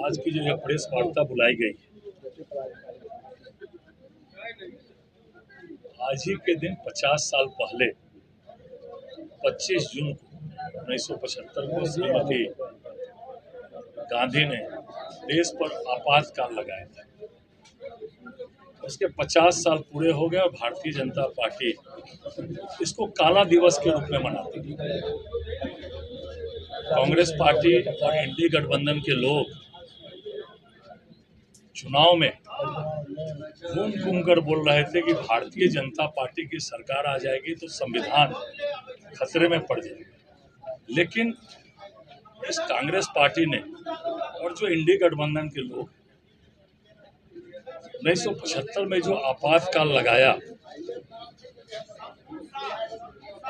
आज की जो यह प्रेस वार्ता बुलाई गई है, आज ही के दिन 50 साल पहले 25 जून को 1975 को श्रीमती गांधी ने देश पर आपातकाल लगाया था। उसके 50 साल पूरे हो गए और भारतीय जनता पार्टी इसको काला दिवस के रूप में मनाती है। कांग्रेस पार्टी और इंडी गठबंधन के लोग चुनाव में घूम घूम कर बोल रहे थे कि भारतीय जनता पार्टी की सरकार आ जाएगी तो संविधान खतरे में पड़ जाएगा। लेकिन इस कांग्रेस पार्टी ने और जो इंडी गठबंधन के लोग 1975 में जो आपातकाल लगाया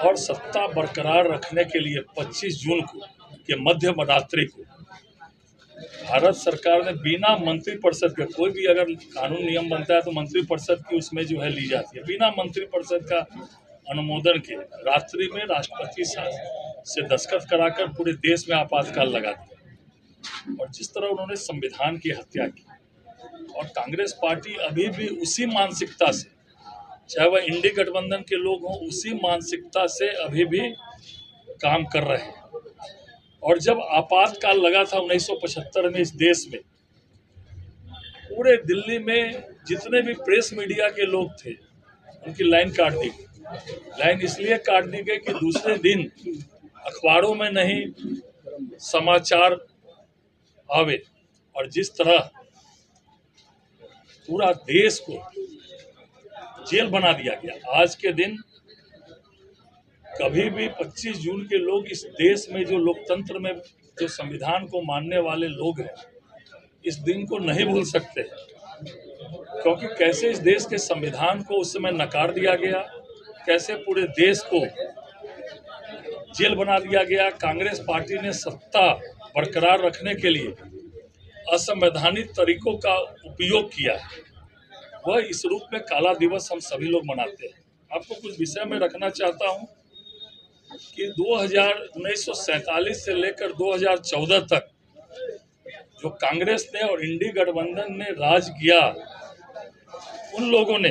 और सत्ता बरकरार रखने के लिए 25 जून को के मध्य रात्रि को भारत सरकार ने बिना मंत्रिपरिषद के, कोई भी अगर कानून नियम बनता है तो मंत्रिपरिषद की उसमें जो है ली जाती है, बिना मंत्रिपरिषद का अनुमोदन के रात्रि में राष्ट्रपति से दस्तखत कराकर पूरे देश में आपातकाल लगा दिया। और जिस तरह उन्होंने संविधान की हत्या की, और कांग्रेस पार्टी अभी भी उसी मानसिकता से, चाहे वह इंडी गठबंधन के लोग हों, उसी मानसिकता से अभी भी काम कर रहे हैं। और जब आपातकाल लगा था 1975 में इस देश में, पूरे दिल्ली में जितने भी प्रेस मीडिया के लोग थे उनकी लाइन काट दी गई। लाइन इसलिए काट दी गई कि दूसरे दिन अखबारों में नहीं समाचार आवे। और जिस तरह पूरा देश को जेल बना दिया गया, आज के दिन कभी भी 25 जून के लोग इस देश में जो लोकतंत्र में जो संविधान को मानने वाले लोग हैं, इस दिन को नहीं भूल सकते, क्योंकि कैसे इस देश के संविधान को उस समय नकार दिया गया, कैसे पूरे देश को जेल बना दिया गया। कांग्रेस पार्टी ने सत्ता बरकरार रखने के लिए असंवैधानिक तरीकों का उपयोग किया है, वह इस रूप में काला दिवस हम सभी लोग मनाते हैं। आपको कुछ विषय में रखना चाहता हूं कि 1947 से लेकर 2014 तक जो कांग्रेस ने और इंडी गठबंधन ने राज किया, उन लोगों ने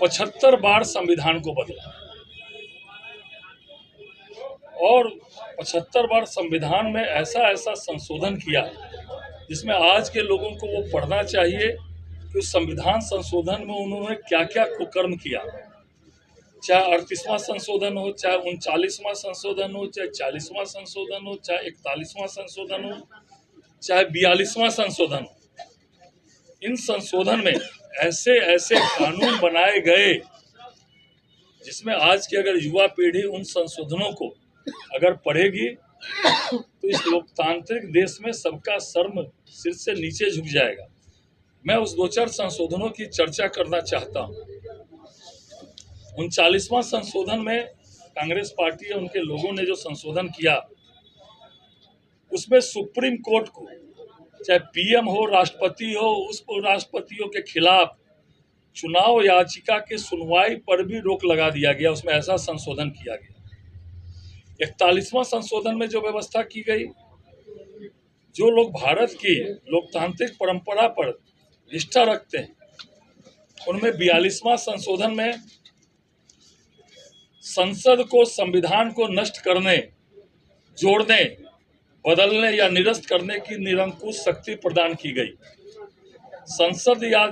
75 बार संविधान को बदला और 75 बार संविधान में ऐसा संशोधन किया जिसमें आज के लोगों को वो पढ़ना चाहिए कि उस संविधान संशोधन में उन्होंने क्या क्या कुकर्म किया। चाहे 38वां संशोधन हो, चाहे 39वां संशोधन हो, चाहे 40वां संशोधन हो, चाहे 41वां संशोधन हो, चाहे 42वां संशोधन हो, इन संशोधन में ऐसे कानून बनाए गए जिसमें आज की अगर युवा पीढ़ी उन संशोधनों को अगर पढ़ेगी तो इस लोकतांत्रिक देश में सबका शर्म सिर से नीचे झुक जाएगा। मैं उस 2-4 संशोधनों की चर्चा करना चाहता हूं। 39वां संशोधन में कांग्रेस पार्टी और उनके लोगों ने जो संशोधन किया, उसमें सुप्रीम कोर्ट को, चाहे पीएम हो, राष्ट्रपति हो, उस राष्ट्रपतियों के खिलाफ चुनाव याचिका की सुनवाई पर भी रोक लगा दिया गया। उसमें ऐसा संशोधन किया गया। 41वां संशोधन में जो व्यवस्था की गई, जो लोग भारत की लोकतांत्रिक परंपरा पर निष्ठा रखते हैं, उनमें 42वां संशोधन में संसद को संविधान को नष्ट करने, जोड़ने, बदलने या निरस्त करने की निरंकुश शक्ति प्रदान की गई। संसद या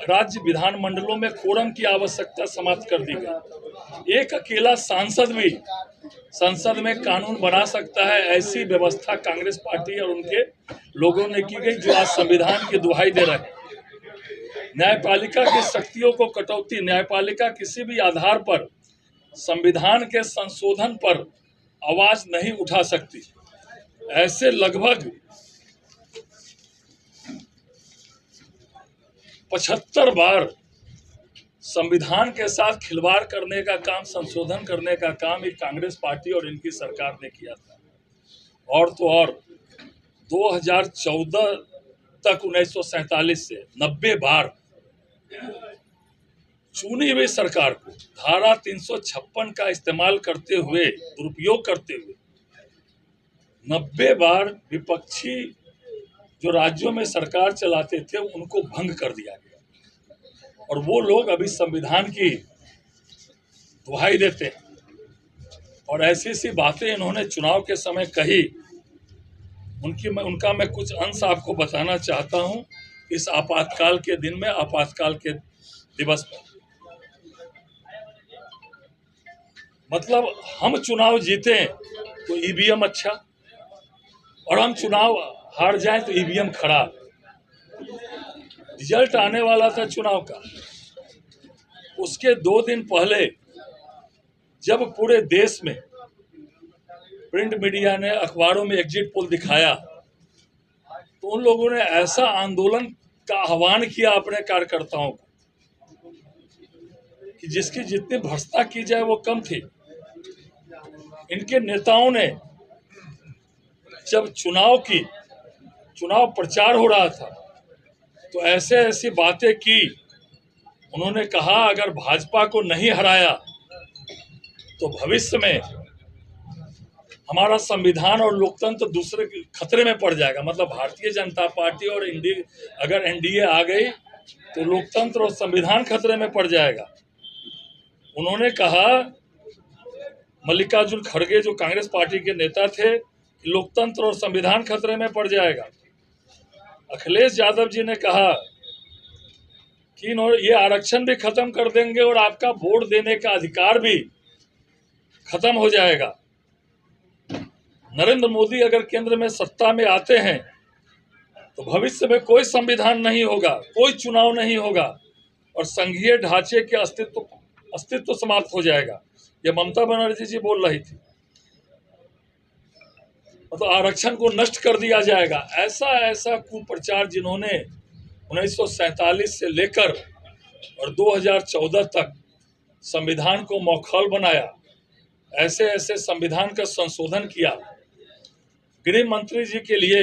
राज्य विधानमंडलों में कोरम की आवश्यकता समाप्त कर दी गई। एक अकेला सांसद भी संसद में कानून बना सकता है, ऐसी व्यवस्था कांग्रेस पार्टी और उनके लोगों ने की गई, जो आज संविधान की दुहाई दे रहे हैं। न्यायपालिका की शक्तियों को कटौती, न्यायपालिका किसी भी आधार पर संविधान के संशोधन पर आवाज नहीं उठा सकती। ऐसे लगभग 75 बार संविधान के साथ खिलवाड़ करने का काम, संशोधन करने का काम एक कांग्रेस पार्टी और इनकी सरकार ने किया था। और तो और 2014 तक 1947 से 90 बार चुनी हुई सरकार को धारा 356 का इस्तेमाल करते हुए, दुरुपयोग करते हुए 90 बार विपक्षी जो राज्यों में सरकार चलाते थे उनको भंग कर दिया गया, और वो लोग अभी संविधान की दुहाई देते हैं। और ऐसी ऐसी बातें इन्होंने चुनाव के समय कही, उनका मैं कुछ अंश आपको बताना चाहता हूं इस आपातकाल के दिन में, आपातकाल के दिवस पर। मतलब हम चुनाव जीते तो ईवीएम अच्छा, और हम चुनाव हार जाए तो ईवीएम खराब। रिजल्ट आने वाला था चुनाव का, उसके 2 दिन पहले जब पूरे देश में प्रिंट मीडिया ने, अखबारों में एग्जिट पोल दिखाया, तो उन लोगों ने ऐसा आंदोलन का आह्वान किया अपने कार्यकर्ताओं को कि जिसकी जितनी भर्त्सना की जाए वो कम थी। इनके नेताओं ने जब चुनाव प्रचार हो रहा था तो ऐसे ऐसी बातें की। उन्होंने कहा अगर भाजपा को नहीं हराया तो भविष्य में हमारा संविधान और लोकतंत्र दूसरे खतरे में पड़ जाएगा। मतलब भारतीय जनता पार्टी और अगर एनडीए आ गई तो लोकतंत्र और संविधान खतरे में पड़ जाएगा। उन्होंने कहा, मल्लिकार्जुन खड़गे जो कांग्रेस पार्टी के नेता थे, लोकतंत्र और संविधान खतरे में पड़ जाएगा। अखिलेश यादव जी ने कहा कि ये आरक्षण भी खत्म कर देंगे और आपका वोट देने का अधिकार भी खत्म हो जाएगा। नरेंद्र मोदी अगर केंद्र में सत्ता में आते हैं तो भविष्य में कोई संविधान नहीं होगा, कोई चुनाव नहीं होगा और संघीय ढांचे के अस्तित्व समाप्त हो जाएगा। ये ममता बनर्जी जी बोल रही थी। तो आरक्षण को नष्ट कर दिया जाएगा। ऐसा कुप्रचार जिन्होंने 1947 से लेकर और 2014 तक संविधान को मौखौल बनाया, ऐसे संविधान का संशोधन किया। गृह मंत्री जी के लिए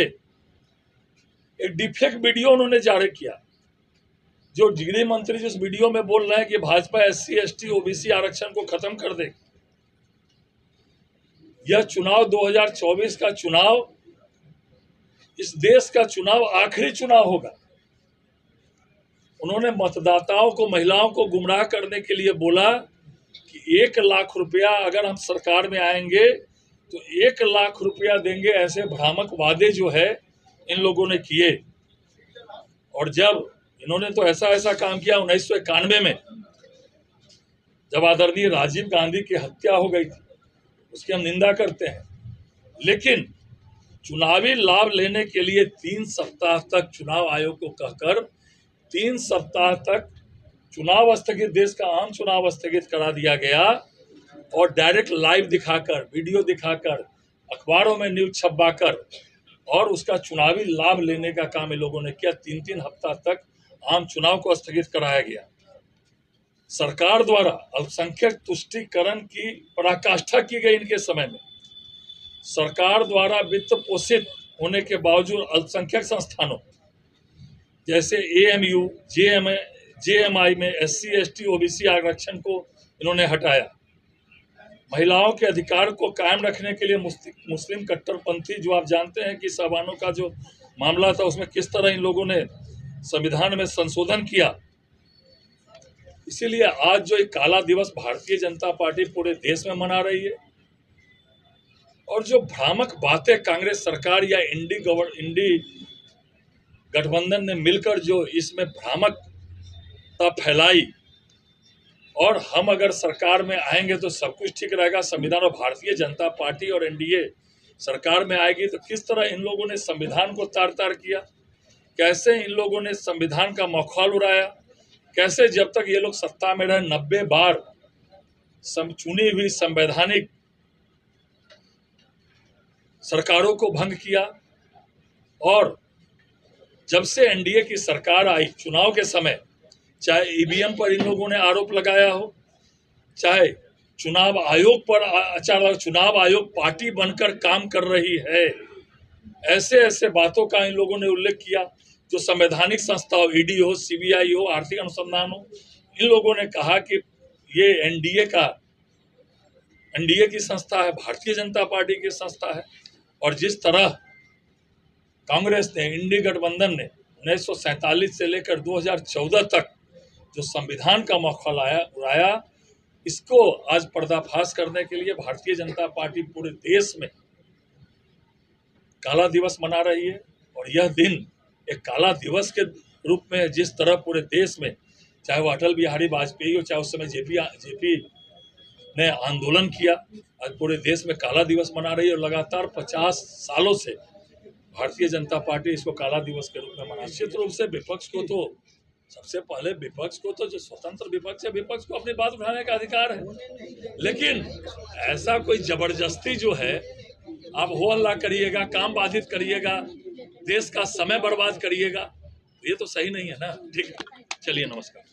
एक डिफेक्ट वीडियो उन्होंने जारी किया, जो गृह मंत्री जिस वीडियो में बोल रहे हैं कि भाजपा SC ST OBC आरक्षण को खत्म कर देगी। यह चुनाव 2024 का चुनाव इस देश का चुनाव आखिरी चुनाव होगा। उन्होंने मतदाताओं को, महिलाओं को गुमराह करने के लिए बोला कि 1 लाख रुपया अगर हम सरकार में आएंगे तो 1 लाख रुपया देंगे। ऐसे भ्रामक वादे जो है इन लोगों ने किए। और जब इन्होंने तो ऐसा काम किया 1991 में, जब आदरणीय राजीव गांधी की हत्या हो गई थी, उसकी हम निंदा करते हैं। लेकिन चुनावी लाभ लेने के लिए 3 सप्ताह तक चुनाव आयोग को कहकर 3 सप्ताह तक चुनाव स्थगित, देश का आम चुनाव स्थगित करा दिया गया। और डायरेक्ट लाइव दिखाकर, वीडियो दिखाकर, अखबारों में न्यूज छपवाकर और उसका चुनावी लाभ लेने का काम इन लोगों ने किया। 3 हफ्ता तक आम चुनाव को स्थगित कराया गया। सरकार द्वारा अल्पसंख्यक तुष्टीकरण की पराकाष्ठा की गई। इनके समय में सरकार द्वारा वित्त पोषित होने के बावजूद अल्पसंख्यक संस्थानों जैसे AMU, JMI में SC ST OBC आरक्षण को इन्होंने हटाया। महिलाओं के अधिकार को कायम रखने के लिए मुस्लिम कट्टरपंथी, जो आप जानते हैं कि साबानों का जो मामला था उसमें किस तरह इन लोगों ने संविधान में संशोधन किया। इसीलिए आज जो एक काला दिवस भारतीय जनता पार्टी पूरे देश में मना रही है, और जो भ्रामक बातें कांग्रेस सरकार या इंडी गठबंधन ने मिलकर जो इसमें भ्रामकता फैलाई, और हम अगर सरकार में आएंगे तो सब कुछ ठीक रहेगा, संविधान, और भारतीय जनता पार्टी और NDA सरकार में आएगी तो किस तरह इन लोगों ने संविधान को तार-तार किया, कैसे इन लोगों ने संविधान का मखौल उड़ाया, कैसे जब तक ये लोग सत्ता में रहे 90 बार चुनी हुई संवैधानिक सरकारों को भंग किया। और जब से NDA की सरकार आई, चुनाव के समय चाहे EVM पर इन लोगों ने आरोप लगाया हो, चाहे चुनाव आयोग पर, चुनाव आयोग पार्टी बनकर काम कर रही है, ऐसे बातों का इन लोगों ने उल्लेख किया। जो संवैधानिक संस्था हो, ED हो, CBI हो, आर्थिक अनुसंधान हो, इन लोगों ने कहा कि ये NDA की संस्था है, भारतीय जनता पार्टी की संस्था है। और जिस तरह कांग्रेस ने, इंडी गठबंधन ने 1947 से लेकर 2014 तक जो संविधान का मौका उड़ाया, इसको आज पर्दाफाश करने के लिए भारतीय जनता पार्टी पूरे देश में काला दिवस मना रही है। और यह दिन एक काला दिवस के रूप में, जिस तरह पूरे देश में, चाहे वो अटल बिहारी वाजपेयी हो, चाहे उस समय जेपी ने आंदोलन किया, आज पूरे देश में काला दिवस मना रही है। और लगातार 50 सालों से भारतीय जनता पार्टी इसको काला दिवस के रूप में मना। निश्चित रूप से विपक्ष को तो, सबसे पहले विपक्ष को तो, जो स्वतंत्र विपक्ष है, विपक्ष को अपनी बात उठाने का अधिकार है, लेकिन ऐसा कोई जबरदस्ती जो है, आप हो हल्ला करिएगा, काम बाधित करिएगा, देश का समय बर्बाद करिएगा, ये तो सही नहीं है ना। ठीक है, चलिए, नमस्कार।